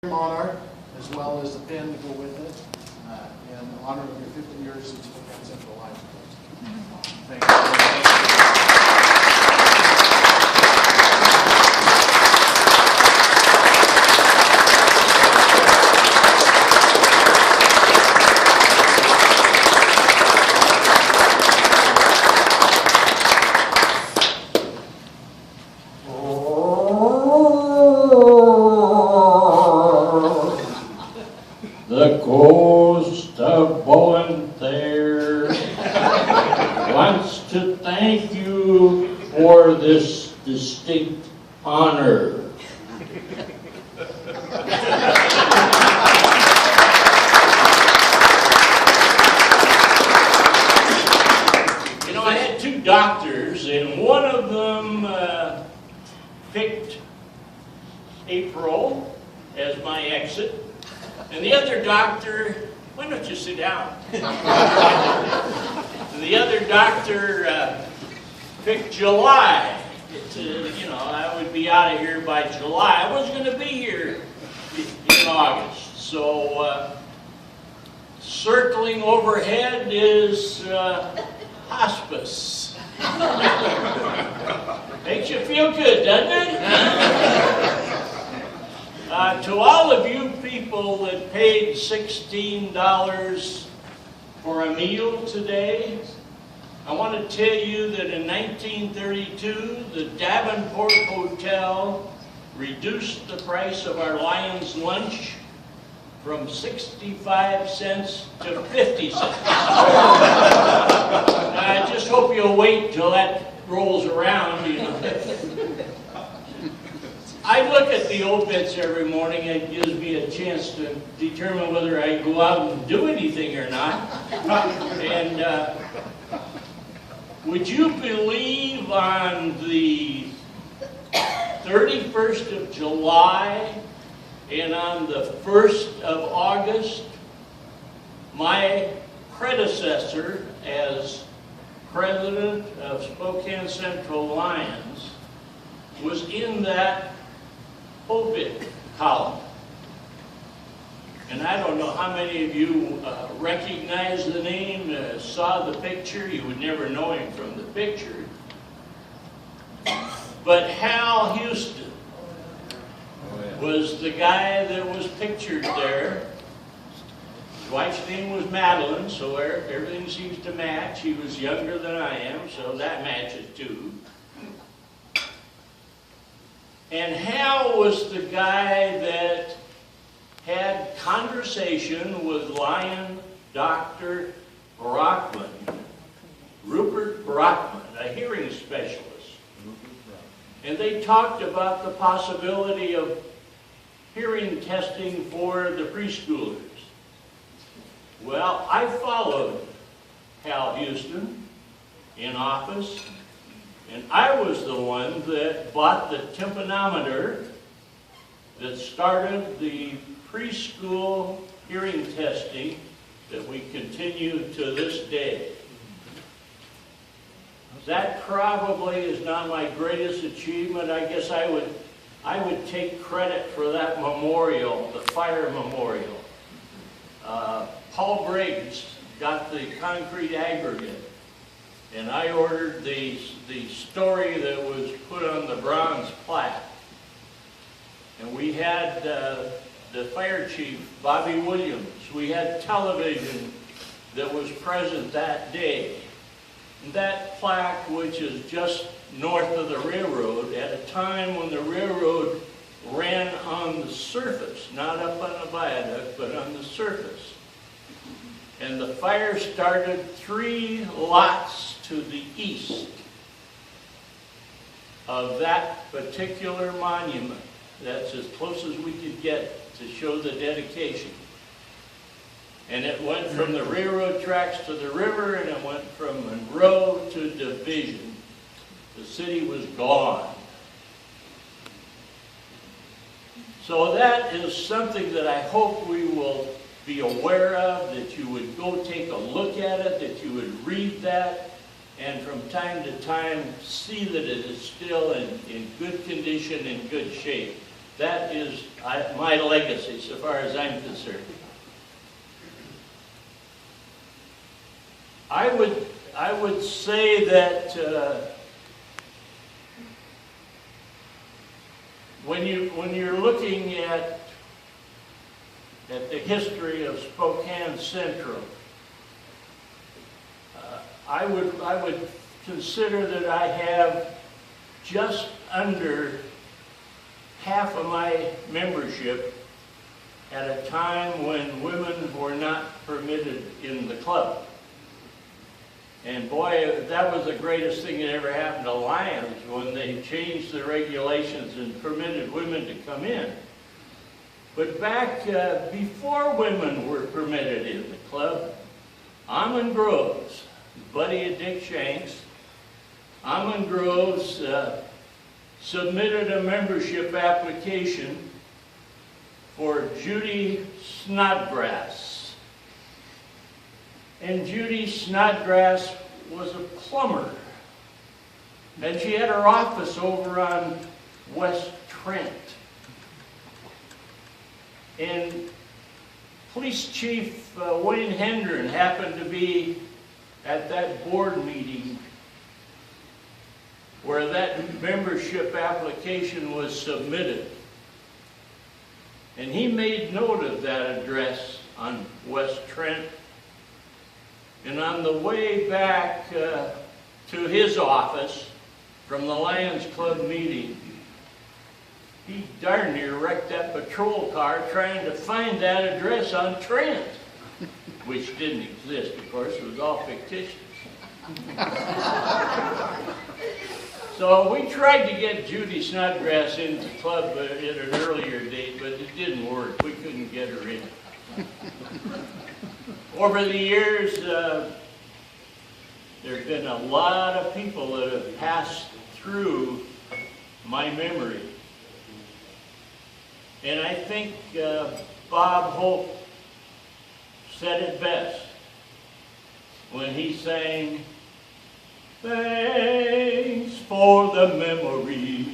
monarch, as well as a pen to go with it, in honor of your 50 years in Spokane Central Lions Club. Thank you very much. The ghost of Volunteer wants to thank you for this distinct honor. You know, I had two doctors, and one of them picked April as my exit. And the other doctor, why don't you sit down? The other doctor picked July. You know, I would be out of here by July. I wasn't going to be here in August. So, circling overhead is hospice. Makes you feel good, doesn't it? To all of you people that paid $16 for a meal today, I want to tell you that in 1932, the Davenport Hotel reduced the price of our Lions lunch from 65 cents to 50 cents. I just hope you'll wait till that rolls around, you know. I look at the obits every morning. It gives me a chance to determine whether I go out and do anything or not. And would you believe on the 31st of July and on the 1st of August, my predecessor as president of Spokane Central Lions was in that obit column. And I don't know how many of you recognize the name, saw the picture. You would never know him from the picture. But Hal Houston was the guy that was pictured there. His wife's name was Madeline, so everything seems to match. He was younger than I am, so that matches too. And Hal was the guy that had conversation with Lion Dr. Brockman, Rupert Brockman, a hearing specialist. And they talked about the possibility of hearing testing for the preschoolers. Well, I followed Hal Houston in office. And I was the one that bought the tympanometer that started the preschool hearing testing that we continue to this day. That probably is not my greatest achievement. I guess I would take credit for that memorial, the fire memorial. Paul Briggs got the concrete aggregate. And I ordered the story that was put on the bronze plaque. And we had the fire chief, Bobby Williams. We had television that was present that day. And that plaque, which is just north of the railroad, at a time when the railroad ran on the surface, not up on the viaduct, but on the surface. And the fire started 3 lots to the east of that particular monument. That's as close as we could get to show the dedication. And it went from the railroad tracks to the river, and it went from Monroe to Division. The city was gone. So that is something that I hope we will be aware of, that you would go take a look at it, that you would read that, and from time to time see that it is still in good condition, in good shape. that is my legacy so far as I'm concerned. I would say that when you're looking at the history of Spokane Central, I would consider that I have just under half of my membership at a time when women were not permitted in the club. And boy, that was the greatest thing that ever happened to Lions, when they changed the regulations and permitted women to come in. But back before women were permitted in the club, Almond Groves, buddy of Dick Shanks, Almond Groves submitted a membership application for Judy Snodgrass. And Judy Snodgrass was a plumber. And she had her office over on West Trent. And Police Chief Wayne Hendren happened to be at that board meeting where that membership application was submitted. And he made note of that address on West Trent. And on the way back to his office from the Lions Club meeting, he darn near wrecked that patrol car trying to find that address on Trent, which didn't exist, of course. It was all fictitious. So we tried to get Judy Snodgrass into the club at an earlier date, but it didn't work. We couldn't get her in. Over the years, there have been a lot of people that have passed through my memory. And I think Bob Hope said it best when he sang, "Thanks for the memory."